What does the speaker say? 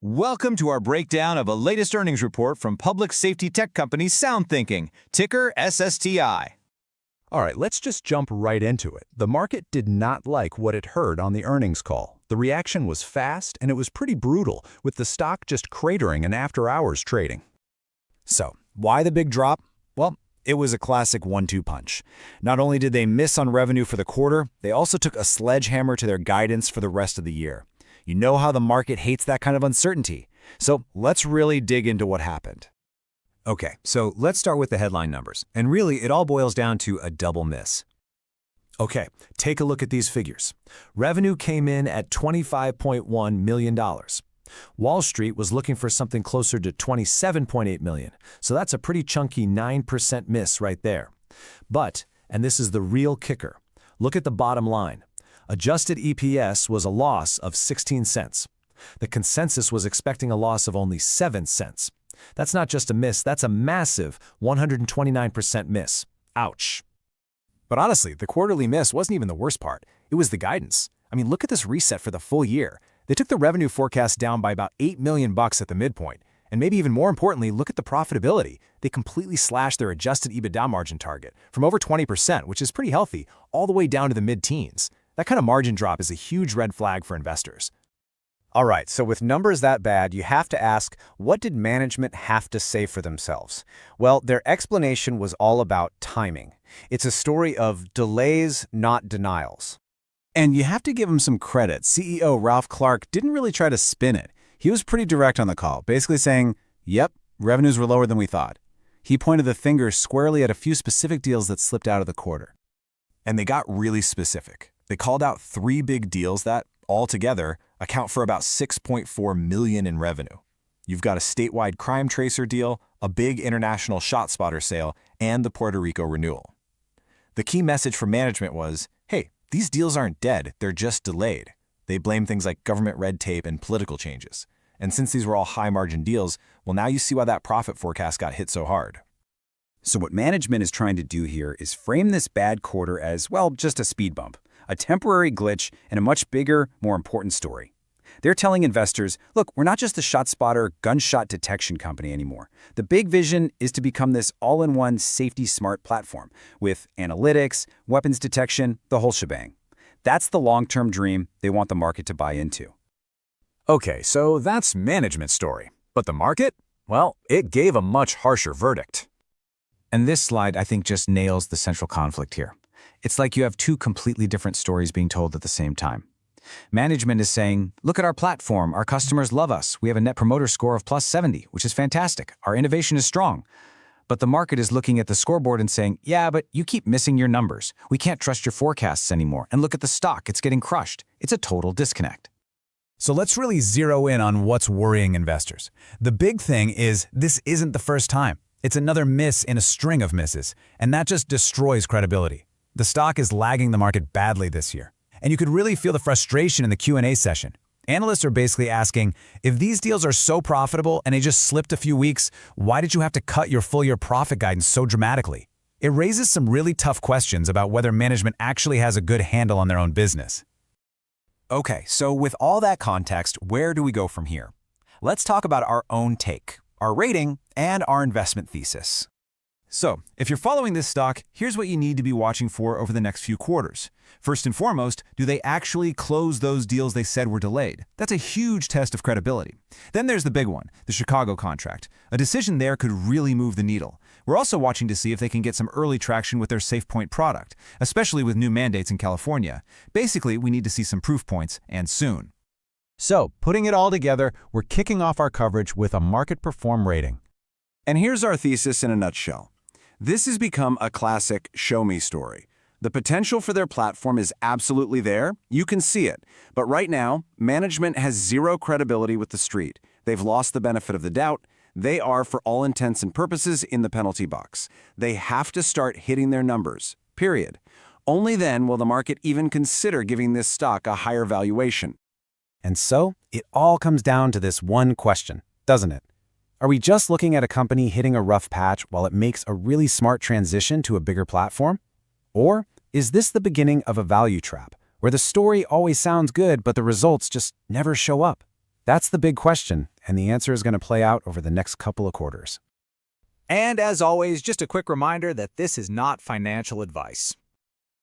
Welcome to our breakdown of a latest earnings report from public safety tech company SoundThinking, ticker SSTI. All right, let's just jump right into it. The market did not like what it heard on the earnings call. The reaction was fast and it was pretty brutal, with the stock just cratering in after-hours trading. So, why the big drop? Well, it was a classic 1-2 punch. Not only did they miss on revenue for the quarter, they also took a sledgehammer to their guidance for the rest of the year. You know how the market hates that kind of uncertainty. So let's really dig into what happened. Okay, so let's start with the headline numbers. And really, it all boils down to a double miss. Okay, take a look at these figures. Revenue came in at $25.1 million. Wall Street was looking for something closer to $27.8 million, so that's a pretty chunky 9% miss right there. But, and this is the real kicker, look at the bottom line. Adjusted EPS was a loss of 16 cents. The consensus was expecting a loss of only 7 cents. That's not just a miss, that's a massive 129% miss. Ouch. But honestly, the quarterly miss wasn't even the worst part. It was the guidance. I mean, look at this reset for the full year. They took the revenue forecast down by about $8 million at the midpoint. And maybe even more importantly, look at the profitability. They completely slashed their adjusted EBITDA margin target from over 20%, which is pretty healthy, all the way down to the mid-teens. That kind of margin drop is a huge red flag for investors. All right, so with numbers that bad, you have to ask, what did management have to say for themselves? Well, their explanation was all about timing. It's a story of delays, not denials. And you have to give him some credit. CEO Ralph Clark didn't really try to spin it. He was pretty direct on the call, basically saying, yep, revenues were lower than we thought. He pointed the finger squarely at a few specific deals that slipped out of the quarter. And they got really specific. They called out 3 big deals that, altogether, account for about $6.4 million in revenue. You've got a statewide CrimeTracer deal, a big international ShotSpotter sale, and the Puerto Rico renewal. The key message from management was, hey, these deals aren't dead, they're just delayed. They blame things like government red tape and political changes. And since these were all high-margin deals, well, now you see why that profit forecast got hit so hard. So what management is trying to do here is frame this bad quarter as, well, just a speed bump, a temporary glitch, and a much bigger, more important story. They're telling investors, look, we're not just the ShotSpotter gunshot detection company anymore. The big vision is to become this all-in-one SafetySmart platform with analytics, weapons detection, the whole shebang. That's the long-term dream they want the market to buy into. Okay, so that's management's story. But the market? Well, it gave a much harsher verdict. And this slide, I think, just nails the central conflict here. It's like you have 2 completely different stories being told at the same time. Management is saying, look at our platform, our customers love us, we have a net promoter score of plus 70, which is fantastic, our innovation is strong. But the market is looking at the scoreboard and saying, yeah, but you keep missing your numbers. We can't trust your forecasts anymore. And look at the stock, it's getting crushed. It's a total disconnect. So let's really zero in on what's worrying investors. The big thing is this isn't the first time. It's another miss in a string of misses, and that just destroys credibility. The stock is lagging the market badly this year, and you could really feel the frustration in the Q&A session. Analysts are basically asking, if these deals are so profitable and they just slipped a few weeks, why did you have to cut your full-year profit guidance so dramatically? It raises some really tough questions about whether management actually has a good handle on their own business. Okay, so with all that context, where do we go from here? Let's talk about our own take, our rating, and our investment thesis. So, if you're following this stock, here's what you need to be watching for over the next few quarters. First and foremost, do they actually close those deals they said were delayed? That's a huge test of credibility. Then there's the big one, the Chicago contract. A decision there could really move the needle. We're also watching to see if they can get some early traction with their SafePoint product, especially with new mandates in California. Basically, we need to see some proof points, and soon. So, putting it all together, we're kicking off our coverage with a market perform rating. And here's our thesis in a nutshell. This has become a classic show-me story. The potential for their platform is absolutely there. You can see it. But right now, management has zero credibility with the street. They've lost the benefit of the doubt. They are, for all intents and purposes, in the penalty box. They have to start hitting their numbers, period. Only then will the market even consider giving this stock a higher valuation. And so, it all comes down to this one question, doesn't it? Are we just looking at a company hitting a rough patch while it makes a really smart transition to a bigger platform? Or is this the beginning of a value trap, where the story always sounds good but the results just never show up? That's the big question, and the answer is going to play out over the next couple of quarters. And as always, just a quick reminder that this is not financial advice.